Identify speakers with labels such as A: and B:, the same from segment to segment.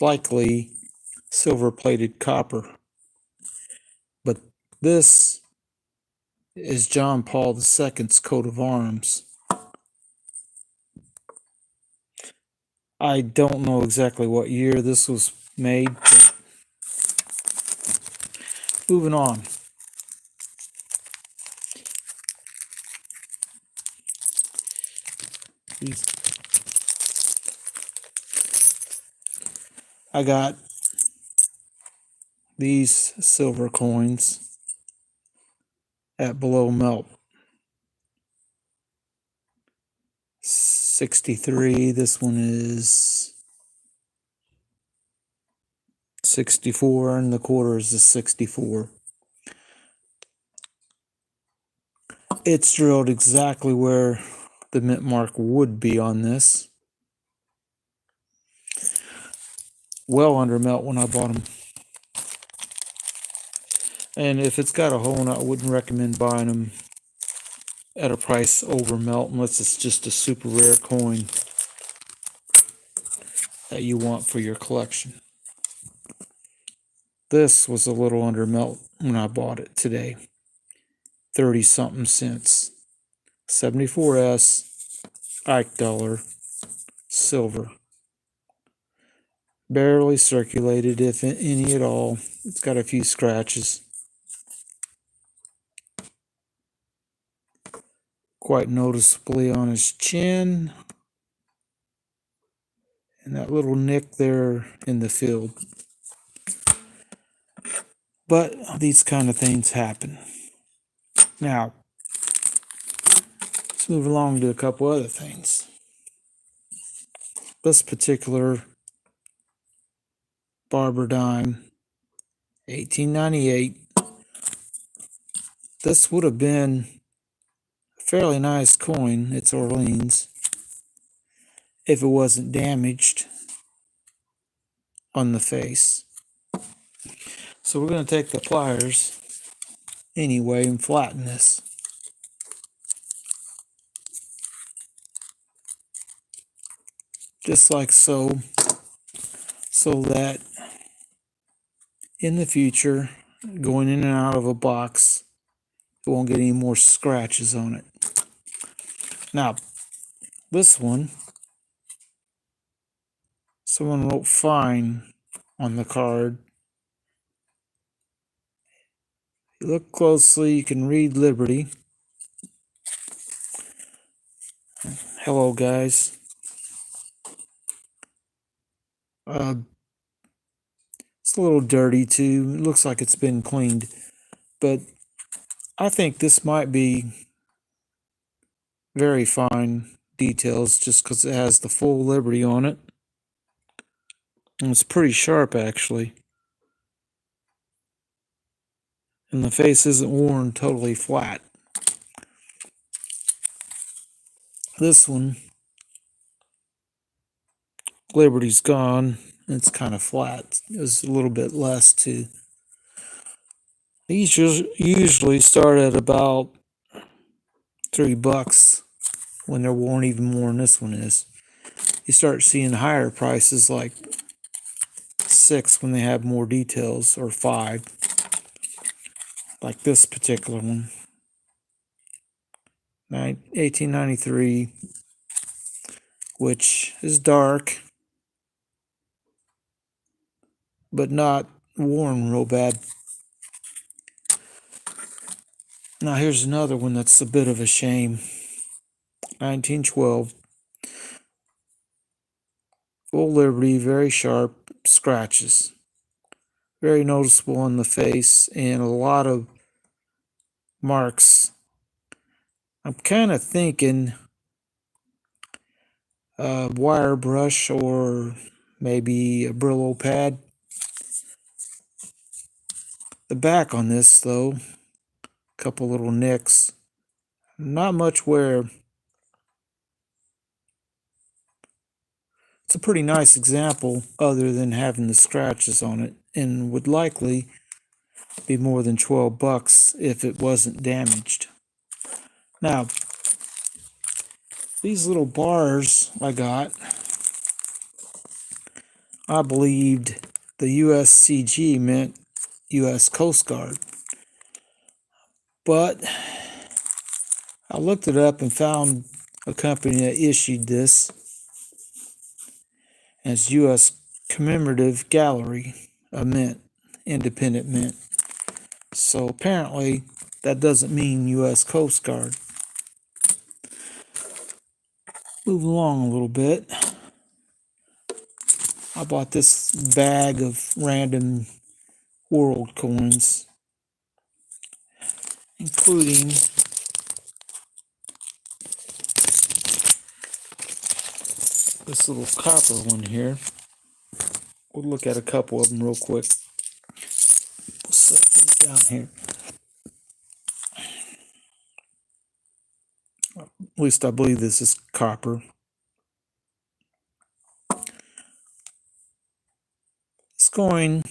A: likely silver-plated copper. But this is John Paul II's coat of arms. I don't know exactly what year this was made, but moving on. I got these silver coins at below melt. 63. This one is 64, and the quarter is a 64. It's drilled exactly where the mint mark would be on this. Well under melt when I bought them. And if it's got a hole in it, I wouldn't recommend buying them at a price over melt unless it's just a super rare coin that you want for your collection. This was a little under melt when I bought it today. 30 something cents. 74S Ike dollar silver. Barely circulated, if any at all. It's got a few scratches. Quite noticeably on his chin. And that little nick there in the field. But these kind of things happen. Now, let's move along to a couple other things. This particular Barber dime, 1898. This would have been a fairly nice coin. It's Orleans. If it wasn't damaged on the face. So we're going to take the pliers anyway and flatten this. Just like so. So that in the future, going in and out of a box, it won't get any more scratches on it. Now, this one, someone wrote fine on the card. If you look closely, you can read Liberty. Hello, guys. It's a little dirty too. It looks like it's been cleaned, but I think this might be very fine details just because it has the full Liberty on it. And it's pretty sharp, actually. And the face isn't worn totally flat. This one, Liberty's gone. It's kind of flat. It's a little bit less too. These usually start at about $3 when they're worn even more than this one is. You start seeing higher prices like $6 when they have more details, or $5, like this particular one. 1893, which is dark, but not worn real bad. Now here's another one that's a bit of a shame. 1912. Full Liberty, very sharp scratches. Very noticeable on the face, and a lot of marks. I'm kind of thinking wire brush or maybe a Brillo pad. The back on this, though, a couple little nicks. Not much wear. It's a pretty nice example other than having the scratches on it, and would likely be more than $12 if it wasn't damaged. Now, these little bars I got, I believed the USCG meant U.S. Coast Guard. But I looked it up and found a company that issued this as U.S. Commemorative Gallery, a mint, independent mint. So apparently that doesn't mean U.S. Coast Guard. Move along a little bit. I bought this bag of random world coins, including this little copper one here. We'll look at a couple of them real quick. We'll set these down here. At least I believe this is copper. This coin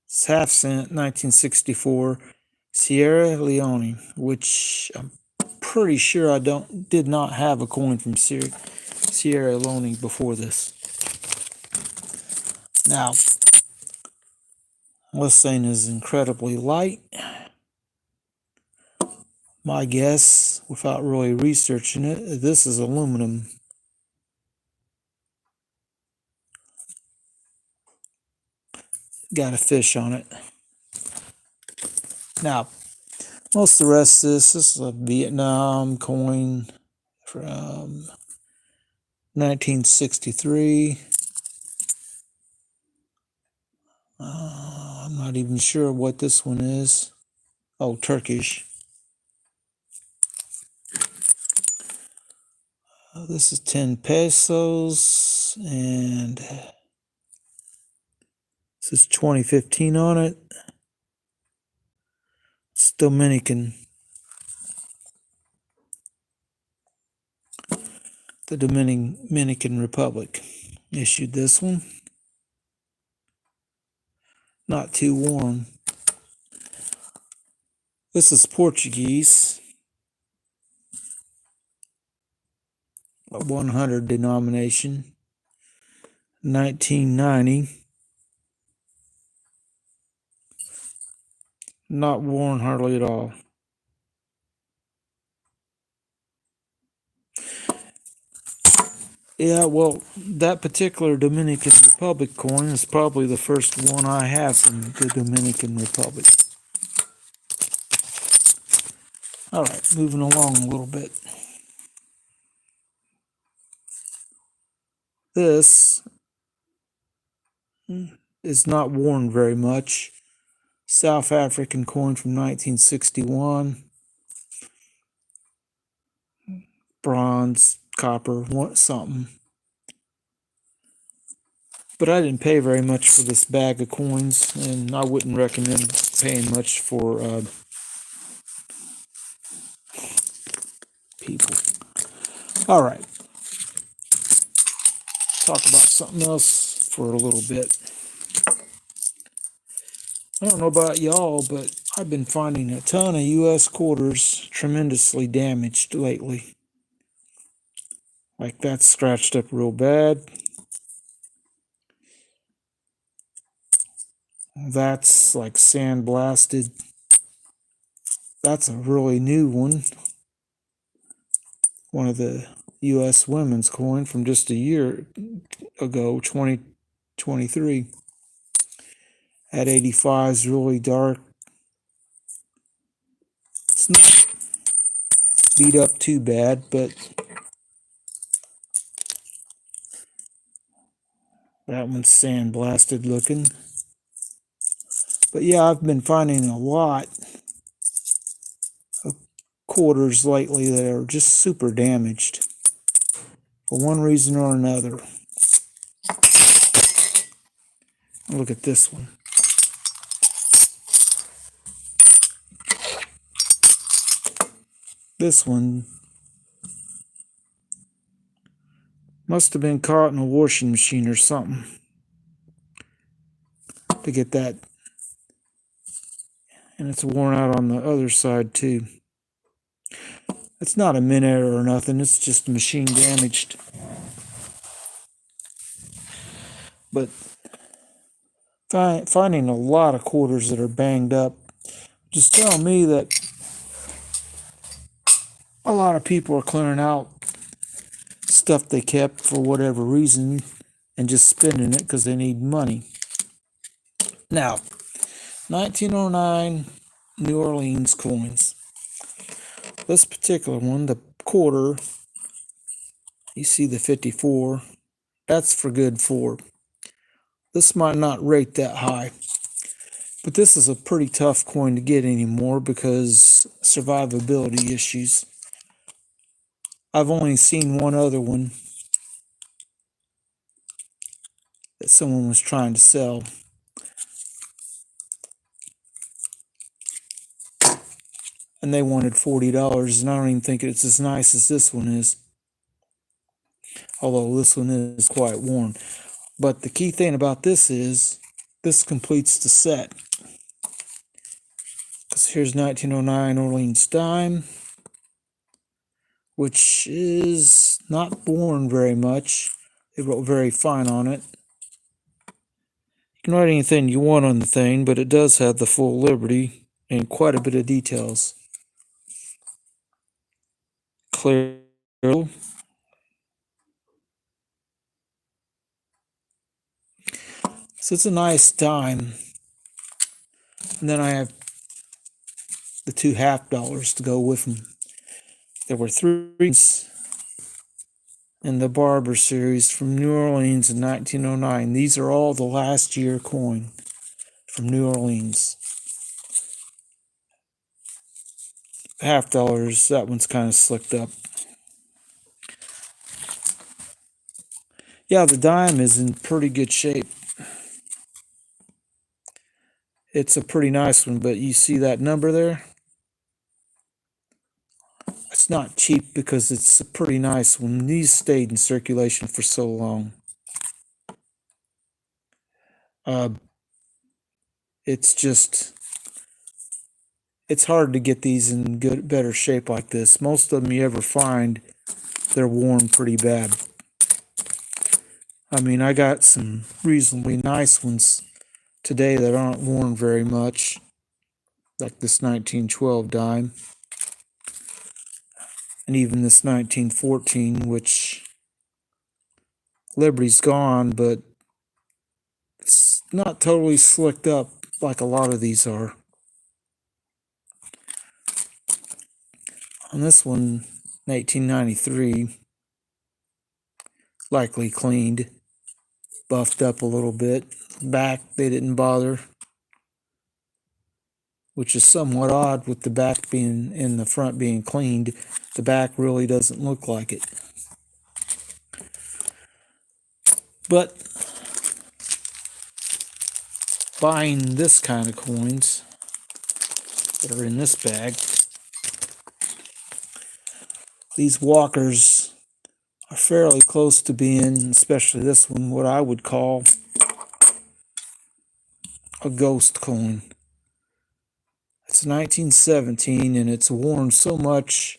A: is half cent, 1964, Sierra Leone, which I'm pretty sure I did not have a coin from Sierra Leone before this. Now, this thing is incredibly light. My guess, without really researching it, this is aluminum. Got a fish on it. Now, most of the rest of this is a Vietnam coin from 1963. I'm not even sure what this one is. Oh, Turkish. This is 10 pesos, and this is 2015 on it. It's Dominican. The Dominican Republic issued this one. Not too worn. This is Portuguese. A 100 denomination. 1990. Not worn hardly at all. Yeah, well, that particular Dominican Republic coin is probably the first one I have from the Dominican Republic. All right, moving along a little bit. This is not worn very much. South African coin from 1961. Bronze, copper, something. But I didn't pay very much for this bag of coins, and I wouldn't recommend paying much for people. All right. Talk about something else for a little bit. I don't know about y'all, but I've been finding a ton of U.S. quarters tremendously damaged lately. Like that's scratched up real bad. That's like sandblasted. That's a really new one. One of the U.S. women's coin from just a year ago, 2023. At 85 is really dark. It's not beat up too bad, but that one's sandblasted looking. But yeah, I've been finding a lot of quarters lately that are just super damaged for one reason or another. Look at this one. This one must have been caught in a washing machine or something to get that. And it's worn out on the other side too. It's not a mint error or nothing, it's just machine damaged. But finding a lot of quarters that are banged up just tell me that a lot of people are clearing out stuff they kept for whatever reason and just spending it because they need money. Now, 1909 New Orleans coins. This particular one, the quarter, you see the 54, that's for good for. This might not rate that high, but this is a pretty tough coin to get anymore because survivability issues. I've only seen one other one that someone was trying to sell. And they wanted $40, and I don't even think it's as nice as this one is. Although this one is quite worn. But the key thing about this is, this completes the set. Because here's 1909 Orleans dime, which is not worn very much. They wrote very fine on it. You can write anything you want on the thing, but it does have the full liberty and quite a bit of details. Clear. So it's a nice dime. And then I have the two $half to go with them. There were three in the Barber series from New Orleans in 1909. These are all the last year coin from New Orleans. $half, that one's kind of slicked up. Yeah, the dime is in pretty good shape. It's a pretty nice one, but you see that number there? It's not cheap because it's a pretty nice one. These stayed in circulation for so long. It's just, it's hard to get these in better shape like this. Most of them you ever find, they're worn pretty bad. I mean, I got some reasonably nice ones today that aren't worn very much, like this 1912 dime, and even this 1914, which Liberty's gone, but it's not totally slicked up like a lot of these are. On this one, 1993, likely cleaned, buffed up a little bit. Back, they didn't bother, which is somewhat odd with the back being in the front being cleaned. The back really doesn't look like it. But buying this kind of coins that are in this bag, these walkers are fairly close to being, especially this one, what I would call a ghost coin. It's 1917 and it's worn so much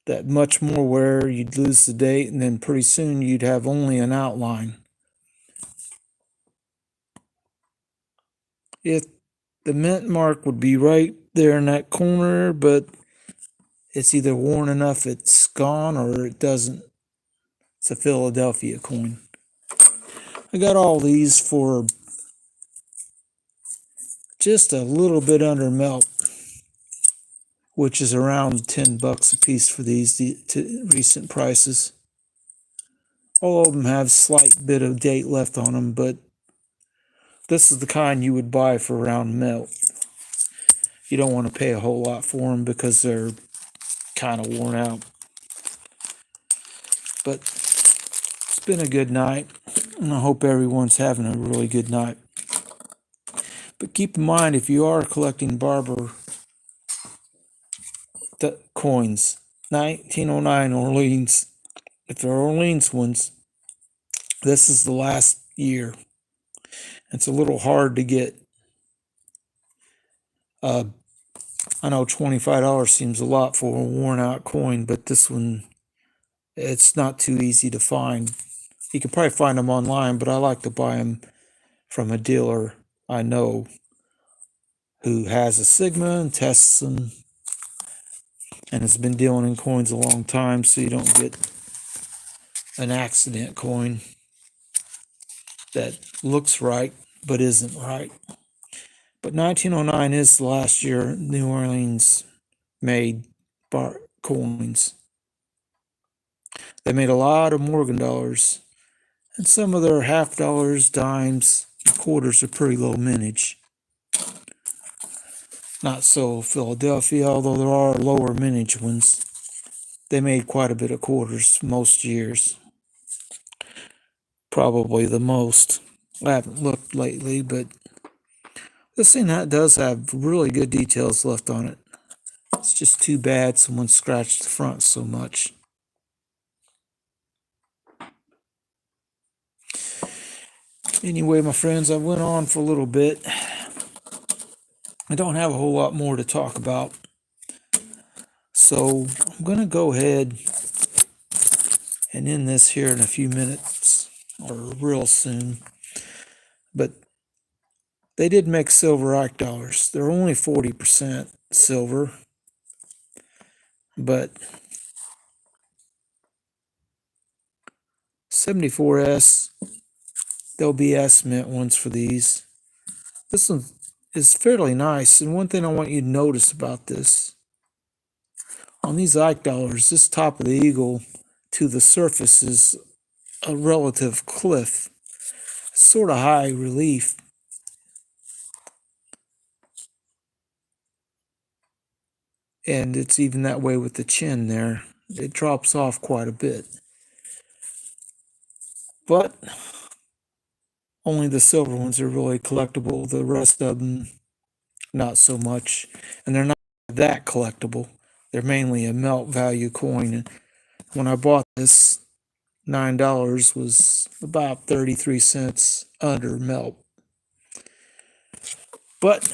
A: that much more wear, you'd lose the date, and then pretty soon you'd have only an outline. The mint mark would be right there in that corner, but it's either worn enough it's gone or it doesn't. It's a Philadelphia coin. I got all these for just a little bit under melt, which is around $10 a piece for these recent prices. All of them have slight bit of date left on them, but this is the kind you would buy for around melt. You don't want to pay a whole lot for them because they're kind of worn out. But it's been a good night, and I hope everyone's having a really good night. But keep in mind, if you are collecting Barber coins, 1909 Orleans, if they're Orleans ones, this is the last year. It's a little hard to get. I know $25 seems a lot for a worn out coin, but this one, it's not too easy to find You can probably find them online, but I like to buy them from a dealer I know who has a Sigma and tests them and has been dealing in coins a long time, so you don't get an accident coin that looks right but isn't right. But 1909 is the last year New Orleans made coins. They made a lot of Morgan dollars, and some of their half dollars, dimes, quarters are pretty low mintage. Not so Philadelphia, although there are lower mintage ones. They made quite a bit of quarters most years. Probably the most. I haven't looked lately, but this thing does have really good details left on it. It's just too bad someone scratched the front so much. Anyway, my friends, I went on for a little bit. I don't have a whole lot more to talk about. So I'm going to go ahead and end this here in a few minutes or real soon. But they did make silver Ike dollars. They're only 40% silver, but 74S, there'll be S mint ones for these. This one is fairly nice, and one thing I want you to notice about this, on these Ike dollars, this top of the eagle to the surface is a relative cliff, sort of high relief. And it's even that way with the chin there. It drops off quite a bit. But only the silver ones are really collectible. The rest of them, not so much. And they're not that collectible. They're mainly a melt value coin. And when I bought this, $9 was about 33 cents under melt. But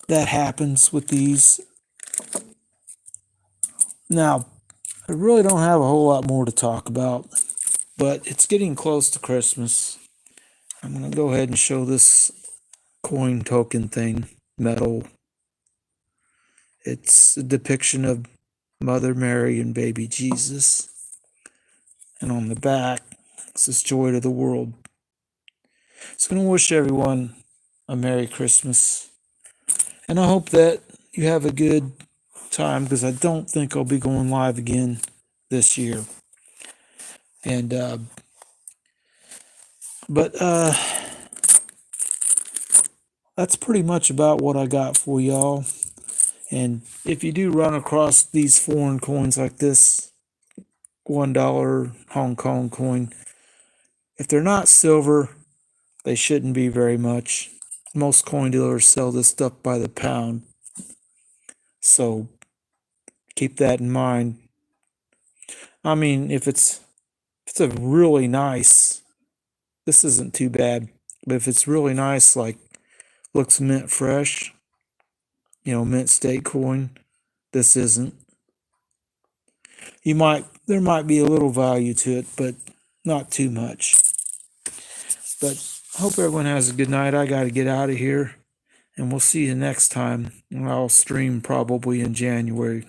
A: that happens with these. Now, I really don't have a whole lot more to talk about, but it's getting close to Christmas. I'm going to go ahead and show this coin token thing, metal. It's a depiction of Mother Mary and baby Jesus. And on the back, it says joy to the world. So I'm going to wish everyone a Merry Christmas. And I hope that you have a good time, because I don't think I'll be going live again this year. And, but that's pretty much about what I got for y'all. And if you do run across these foreign coins like this $1 Hong Kong coin, if they're not silver, they shouldn't be very much. Most coin dealers sell this stuff by the pound. So keep that in mind. I mean, if it's a really nice, this isn't too bad. But if it's really nice, like looks mint fresh, mint state coin, this isn't. There might be a little value to it, but not too much. But I hope everyone has a good night. I got to get out of here, and we'll see you next time. I'll stream probably in January.